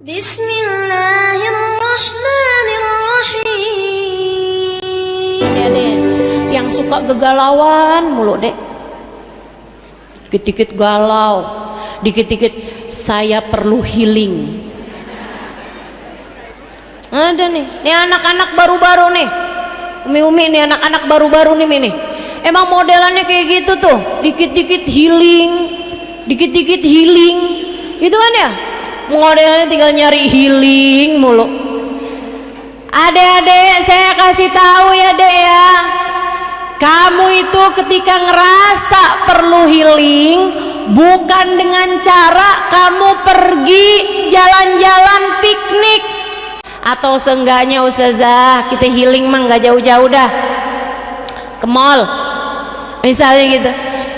Bismillahirrahmanirrahim. Ya deh, yang suka kegalauan mulu dek, dikit-dikit galau, dikit-dikit saya perlu healing. Ada nih anak-anak baru-baru nih, umi-umi nih, anak-anak baru-baru nih, emang modelannya kayak gitu tuh, dikit-dikit healing, dikit-dikit healing, gitu kan ya? Modelnya tinggal nyari healing mulu. Adek-adek, saya kasih tahu ya dek ya, kamu itu ketika ngerasa perlu healing, bukan dengan cara kamu pergi jalan-jalan piknik, atau seenggaknya ustazah kita healing mah nggak jauh-jauh dah, ke mall misalnya gitu.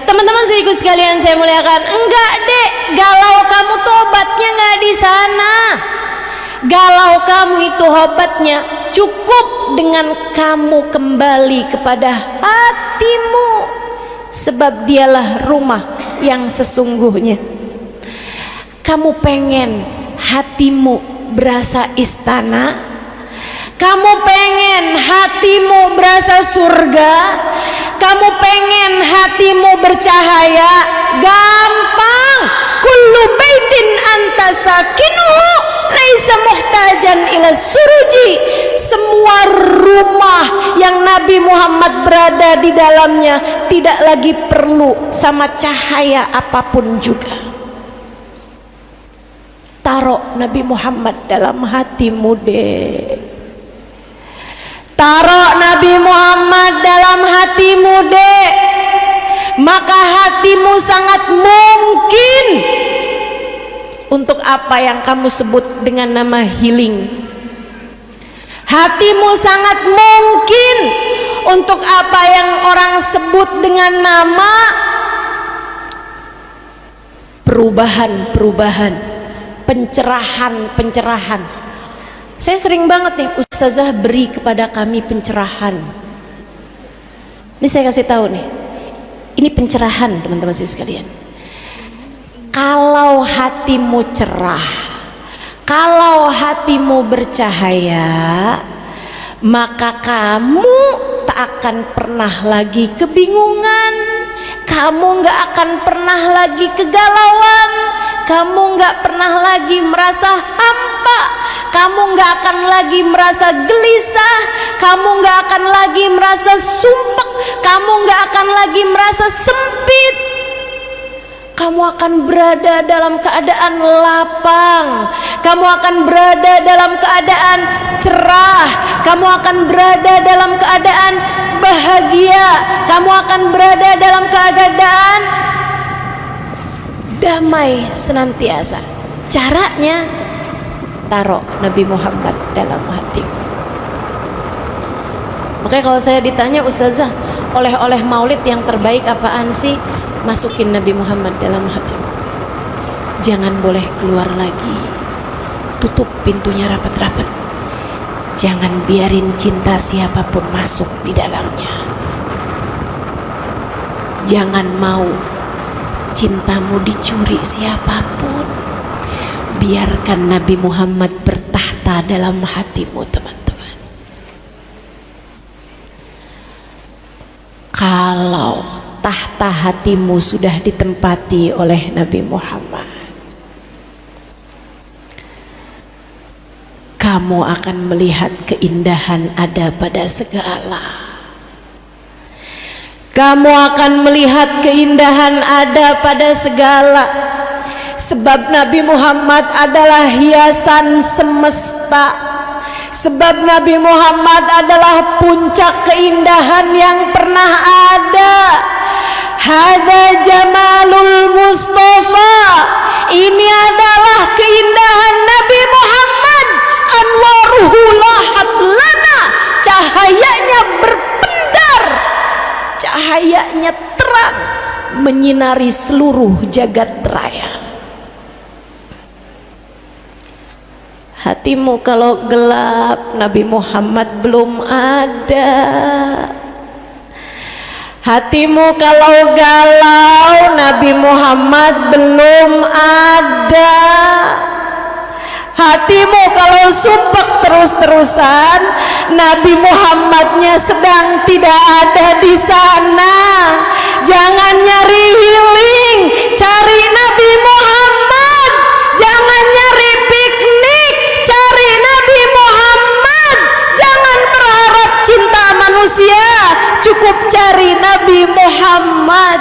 Teman-teman sedikit sekalian saya muliakan, enggak dek, galau kamu tuh obatnya nggak di sana. Galau kamu itu obatnya cukup dengan kamu kembali kepada hatimu, sebab dialah rumah yang sesungguhnya. Kamu pengen hatimu berasa istana, kamu pengen hatimu berasa surga, kamu pengen hatimu bercahaya, gampang. Kullu baitin anta sakinuhu laisa muhtajan ila suruji. Semua rumah yang Nabi Muhammad berada di dalamnya tidak lagi perlu sama cahaya apapun juga. Taruh Nabi Muhammad dalam hatimu deh. Taruh Nabi Muhammad dalam hatimu dek, maka hatimu sangat mungkin untuk apa yang kamu sebut dengan nama healing. Hatimu sangat mungkin untuk apa yang orang sebut dengan nama perubahan-perubahan, pencerahan. Saya sering banget nih, ustazah beri kepada kami pencerahan. Ini saya kasih tahu nih, ini pencerahan teman-teman sekalian. Kalau hatimu cerah, kalau hatimu bercahaya, maka kamu tak akan pernah lagi kebingungan, kamu gak akan pernah lagi kegalauan, kamu gak pernah lagi merasa hampa, kamu gak akan lagi merasa gelisah, kamu gak akan lagi merasa sumpek, kamu gak akan lagi merasa sempit. Kamu akan berada dalam keadaan lapang, kamu akan berada dalam keadaan cerah, kamu akan berada dalam keadaan bahagia, kamu akan berada dalam keadaan damai senantiasa. Caranya taruh Nabi Muhammad dalam hatimu. Makanya kalau saya ditanya, ustazah, oleh-oleh maulid yang terbaik apaan sih? Masukin Nabi Muhammad dalam hatimu. Jangan boleh keluar lagi, tutup pintunya rapat-rapat. Jangan biarin cinta siapapun masuk di dalamnya. Jangan mau cintamu dicuri siapapun. Biarkan Nabi Muhammad bertahta dalam hatimu, teman-teman. Kalau tahta hatimu sudah ditempati oleh Nabi Muhammad, kamu akan melihat keindahan ada pada segala. Kamu akan melihat keindahan ada pada segala. Sebab Nabi Muhammad adalah hiasan semesta. Sebab Nabi Muhammad adalah puncak keindahan yang pernah ada. Hada jamalul Mustafa. Ini adalah keindahan Nabi Muhammad. Anwaruhu lahat lana. Cahayanya berpendar, cahayanya terang, menyinari seluruh jagat raya. Hatimu kalau gelap, Nabi Muhammad belum ada. Hatimu kalau galau, Nabi Muhammad belum ada. Hatimu kalau sumpek terus-terusan, Nabi Muhammadnya sedang tidak ada di sana. Jangan nyari healing, cari Nabi Muhammad. Jangan nyari piknik, cari Nabi Muhammad. Jangan berharap cinta manusia, cukup cari Nabi Muhammad.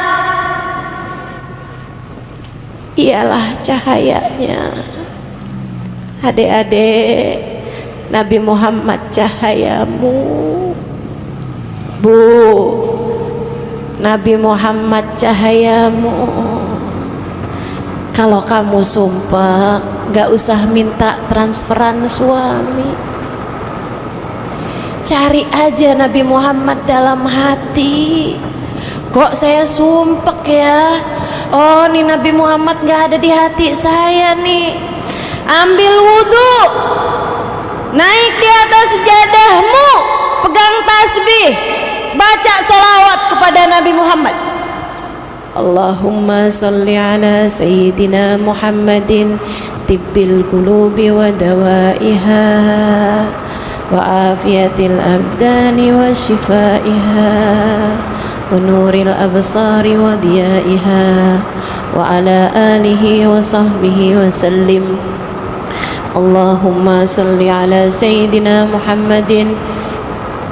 Ialah cahayanya. Adik-adik, Nabi Muhammad cahayamu. Bu, Nabi Muhammad cahayamu. Kalau kamu sumpah, gak usah minta transferan suami. Cari aja Nabi Muhammad dalam hati. Kok saya sumpah ya? Oh, nih Nabi Muhammad gak ada di hati saya nih. Ambil wudhu, naik di atas sajadahmu, pegang tasbih, baca sholawat kepada Nabi Muhammad. Allahumma salli ala Sayyidina Muhammadin tibbil qulubi wa dawaiha wa afiyatil abdani wa shifaiha wa nuril absari wa diyaiha wa ala alihi wa sahbihi wa sallim. Allahumma salli ala Sayyidina Muhammadin,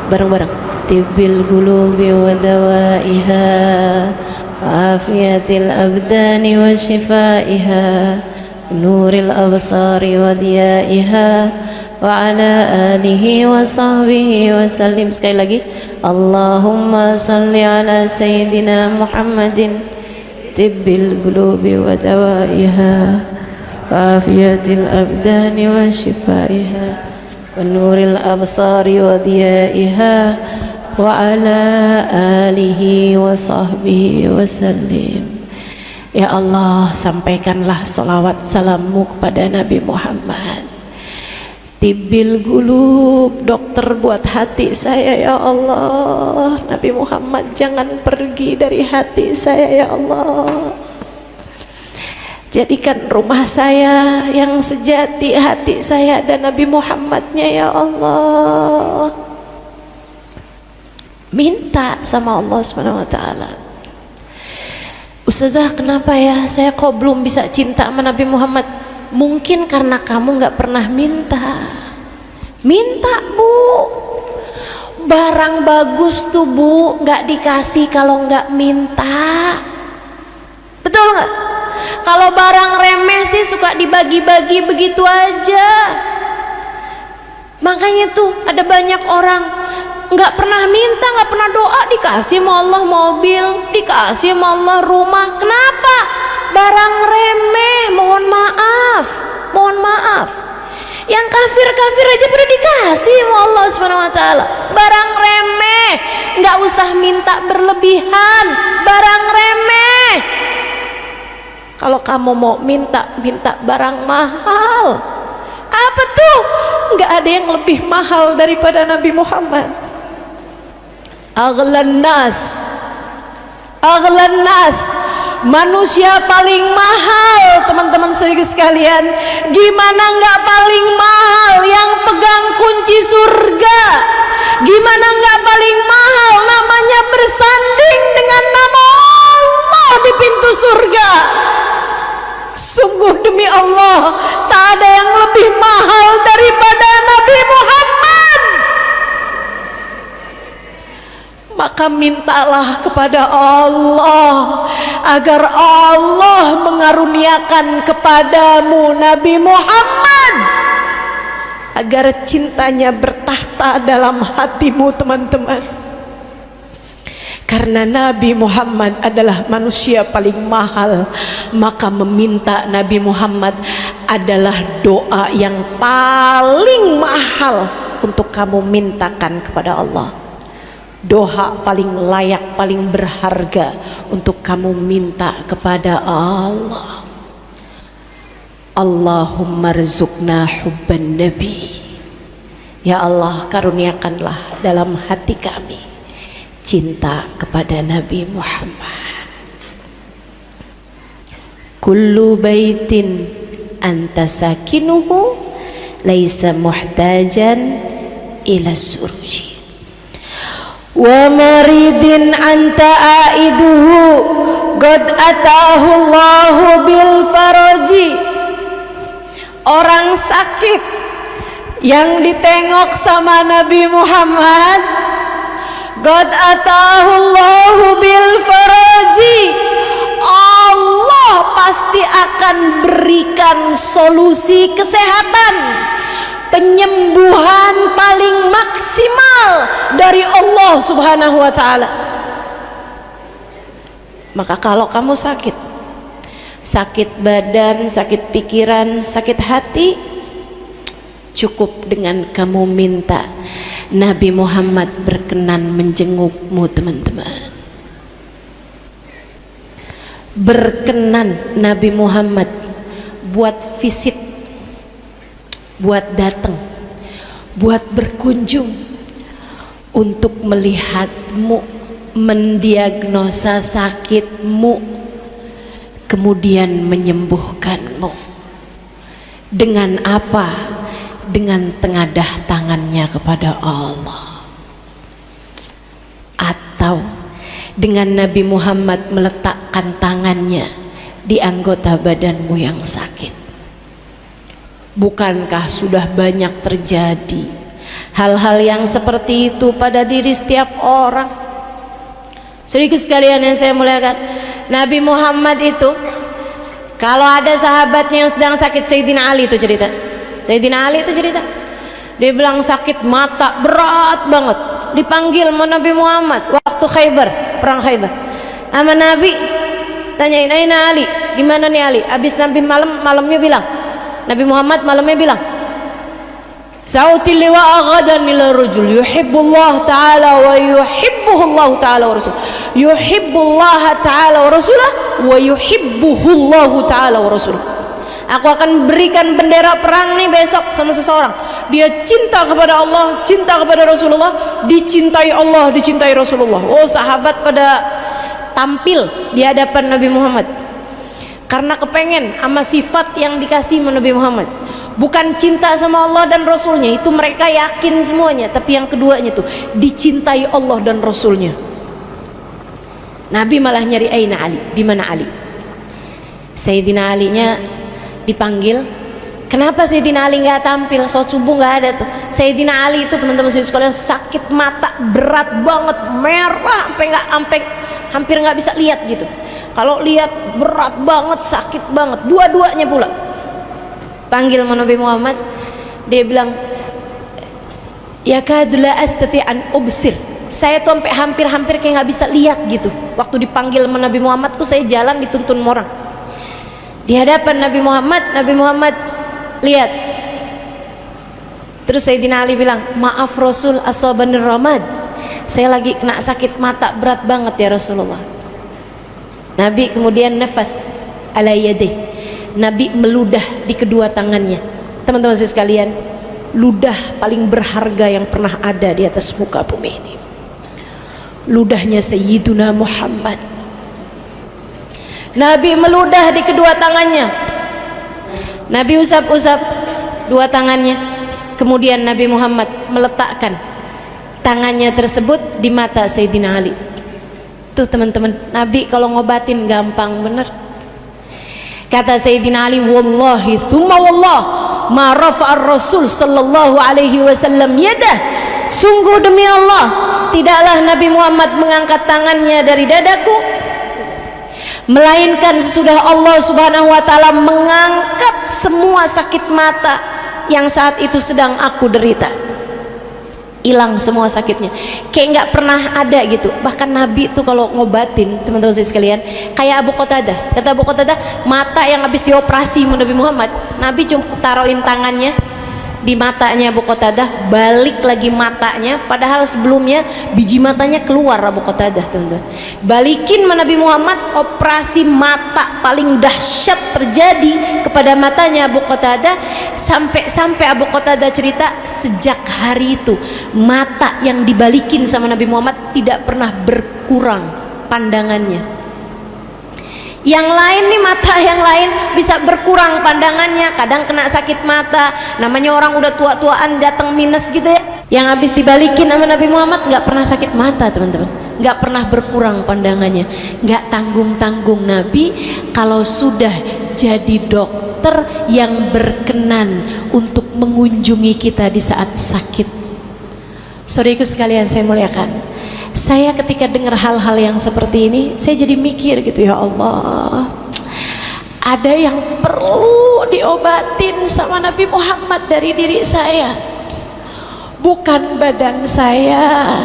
bareng-bareng, tibbil qulubi wa dawaiha wa afiyatil abdani wa shifaiha nuril absari wa diyaiha wa ala alihi wa sahbihi wa sallim. Sekali lagi, Allahumma salli ala Sayyidina Muhammadin tibbil qulubi wa dawaiha wa afiyatil abdani wa shifaiha wa nuril absari wa diyaiha wa ala alihi wa sahbihi wa sallim. Ya Allah, sampaikanlah salawat salammu kepada Nabi Muhammad. Tibbil qulub, dokter buat hati saya ya Allah. Nabi Muhammad jangan pergi dari hati saya ya Allah. Jadikan rumah saya yang sejati hati saya dan Nabi Muhammadnya ya Allah. Minta sama Allah SWT. Ustazah, kenapa ya saya kok belum bisa cinta sama Nabi Muhammad? Mungkin karena kamu gak pernah minta. Minta bu. Barang bagus tuh bu gak dikasih kalau gak minta. Betul gak? Kalau barang remeh sih suka dibagi-bagi begitu aja. Makanya tuh ada banyak orang nggak pernah minta, nggak pernah doa, dikasih sama Allah mobil, dikasih sama Allah rumah. Kenapa? Barang remeh. Mohon maaf, mohon maaf. Yang kafir-kafir aja pada dikasih sama Allah SWT. Barang remeh, nggak usah minta berlebihan. Barang remeh. Kalau kamu mau minta, minta barang mahal. Apa tuh? Nggak ada yang lebih mahal daripada Nabi Muhammad. Aghlan nas, aghlan nas, manusia paling mahal. Teman-teman sekalian, gimana nggak paling mahal? Yang pegang kunci surga. Gimana nggak paling mahal? Namanya bersanding dengan nama Allah di pintu surga. Sungguh demi Allah, tak ada yang lebih mahal daripada Nabi Muhammad. Maka mintalah kepada Allah agar Allah mengaruniakan kepadamu Nabi Muhammad, agar cintanya bertahta dalam hatimu teman-teman. Karena Nabi Muhammad adalah manusia paling mahal, maka meminta Nabi Muhammad adalah doa yang paling mahal untuk kamu mintakan kepada Allah. Doa paling layak, paling berharga untuk kamu minta kepada Allah. Allahumma rzuqna hubban nabi. Ya Allah, karuniakanlah dalam hati kami cinta kepada Nabi Muhammad. Kullu baitin anta sakinuhu laisa muhtajan ila suruji. Wa maridin anta aiduhu qad atahu Allahu bil faraji. Orang sakit yang ditengok sama Nabi Muhammad, qad atahu Allahu bil faraji, Allah pasti akan berikan solusi kesehatan, penyembuhan paling maksimal dari Allah Subhanahu wa ta'ala. Maka kalau kamu sakit, sakit badan, sakit pikiran, sakit hati, cukup dengan kamu minta Nabi Muhammad berkenan menjengukmu, teman-teman. Berkenan Nabi Muhammad buat visit, buat datang, buat berkunjung, untuk melihatmu, mendiagnosa sakitmu, kemudian menyembuhkanmu. Dengan apa? Dengan tengadah tangannya kepada Allah, atau dengan Nabi Muhammad meletakkan tangannya di anggota badanmu yang sakit. Bukankah sudah banyak terjadi hal-hal yang seperti itu pada diri setiap orang? Saudaraku sekalian yang saya muliakan, Nabi Muhammad itu kalau ada sahabatnya yang sedang sakit, Sayyidina Ali itu cerita, Sayyidina Ali itu cerita, dia bilang sakit mata berat banget, dipanggil sama Nabi Muhammad waktu Khaybar, perang Khaybar. Sama Nabi tanyain, "Aina Ali? Gimana nih Ali?" Habis Nabi malamnya bilang, Nabi Muhammad malamnya bilang, "Sa'util liwa'a ghadan ila rajul yuhibbullah ta'ala wa yuhibbuhullahu ta'ala wa rasul. Yuhibbullah ta'ala wa rasulah wa yuhibbuhullahu ta'ala wa rasul." Aku akan berikan bendera perang nih besok sama seseorang. Dia cinta kepada Allah, cinta kepada Rasulullah, dicintai Allah, dicintai Rasulullah. Oh, sahabat pada tampil di hadapan Nabi Muhammad karena kepengen sama sifat yang dikasih Nabi Muhammad. Bukan cinta sama Allah dan Rasulnya, itu mereka yakin semuanya. Tapi yang keduanya tuh dicintai Allah dan Rasulnya. Nabi malah nyari Aina Ali, di mana Ali? Sayyidina Ali-nya dipanggil. Kenapa Sayyidina Ali nggak tampil? Sholat subuh nggak ada tuh. Sayyidina Ali itu teman-teman sekalian sakit mata berat banget, merah sampai hampir nggak bisa lihat gitu. Kalau lihat berat banget, sakit banget, dua-duanya pula. Panggil Nabi Muhammad, dia bilang, "Ya kadula astati an ubsir." Saya tuh sampai hampir kayak nggak bisa lihat gitu. Waktu dipanggil Nabi Muhammad tuh saya jalan dituntun orang. Di hadapan Nabi Muhammad lihat. Terus Sayyidina Ali bilang, "Maaf Rasul, asabanir ramad. Saya lagi kena sakit mata berat banget ya Rasulullah." Nabi kemudian nafas ala yadih. Nabi meludah di kedua tangannya. Teman-teman sekalian, ludah paling berharga yang pernah ada di atas muka bumi ini. Ludahnya Sayyiduna Muhammad. Nabi meludah di kedua tangannya. Nabi usap-usap dua tangannya. Kemudian Nabi Muhammad meletakkan tangannya tersebut di mata Sayyidina Ali. Tuh teman-teman, Nabi kalau ngobatin gampang bener. Kata Sayyidina Ali, "Wallahi thumma wallah ma rafa'ar Rasul sallallahu alaihi wasallam yadah." Sungguh demi Allah, tidaklah Nabi Muhammad mengangkat tangannya dari dadaku, melainkan sesudah Allah Subhanahu wa ta'ala mengangkat semua sakit mata yang saat itu sedang aku derita. Hilang semua sakitnya, kayak nggak pernah ada gitu. Bahkan Nabi tuh kalau ngobatin, teman-teman sekalian, kayak Abu Qatadah. Kata Abu Qatadah, mata yang habis dioperasi Nabi Muhammad, Nabi cuma taruhin tangannya di matanya Abu Qatadah, balik lagi matanya, padahal sebelumnya biji matanya keluar Abu Qatadah, teman-teman. Balikin Nabi Muhammad, operasi mata paling dahsyat terjadi kepada matanya Abu Qatadah, sampai Abu Qatadah cerita sejak hari itu mata yang dibalikin sama Nabi Muhammad tidak pernah berkurang pandangannya. Yang lain nih, mata yang lain bisa berkurang pandangannya, kadang kena sakit mata, namanya orang udah tua-tuaan datang minus gitu ya. Yang habis dibalikin sama Nabi Muhammad nggak pernah sakit mata teman-teman, nggak pernah berkurang pandangannya, nggak tanggung-tanggung Nabi kalau sudah jadi dokter yang berkenan untuk mengunjungi kita di saat sakit. Saudaraku sekalian saya muliakan, saya ketika dengar hal-hal yang seperti ini, saya jadi mikir gitu, ya Allah, ada yang perlu diobatin sama Nabi Muhammad dari diri saya, bukan badan saya,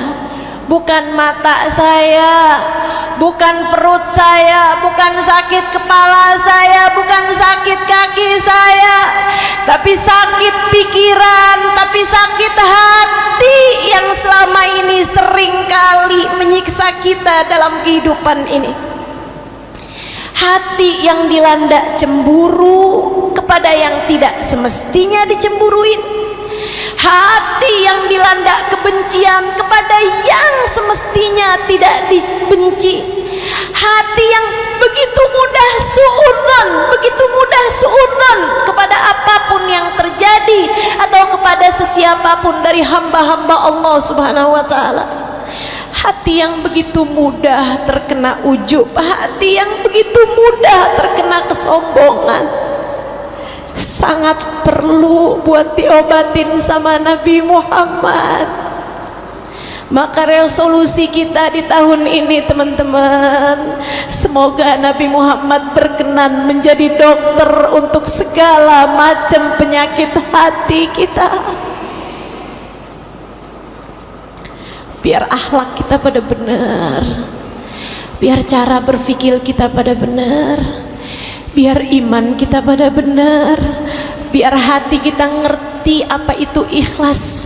bukan mata saya, bukan perut saya, bukan sakit kepala saya, bukan sakit kaki saya, tapi sakit pikiran, tapi sakit hati yang selama ini sering kali menyiksa kita dalam kehidupan ini. Hati yang dilanda cemburu kepada yang tidak semestinya dicemburuin, hati yang dilanda kebencian kepada yang semestinya tidak dibenci, hati yang begitu mudah suudzon kepada apapun yang terjadi atau kepada sesiapapun dari hamba-hamba Allah Subhanahu wa taala. Hati yang begitu mudah terkena ujub, hati yang begitu mudah terkena kesombongan, sangat perlu buat diobatin sama Nabi Muhammad. Maka resolusi kita di tahun ini teman-teman, semoga Nabi Muhammad berkenan menjadi dokter untuk segala macam penyakit hati kita. Biar akhlak kita pada benar, biar cara berpikir kita pada benar, biar iman kita pada benar, biar hati kita ngerti apa itu ikhlas,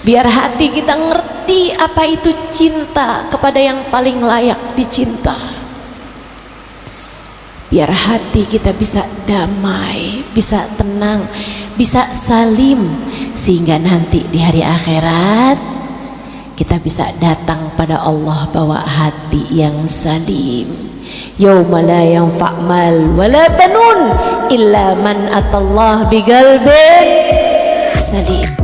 biar hati kita ngerti apa itu cinta kepada yang paling layak dicinta, biar hati kita bisa damai, bisa tenang, bisa salim, sehingga nanti di hari akhirat kita bisa datang pada Allah bawa hati yang salim. Yauma la yanfa' mal wala banun illa man atallah biqalbin salim.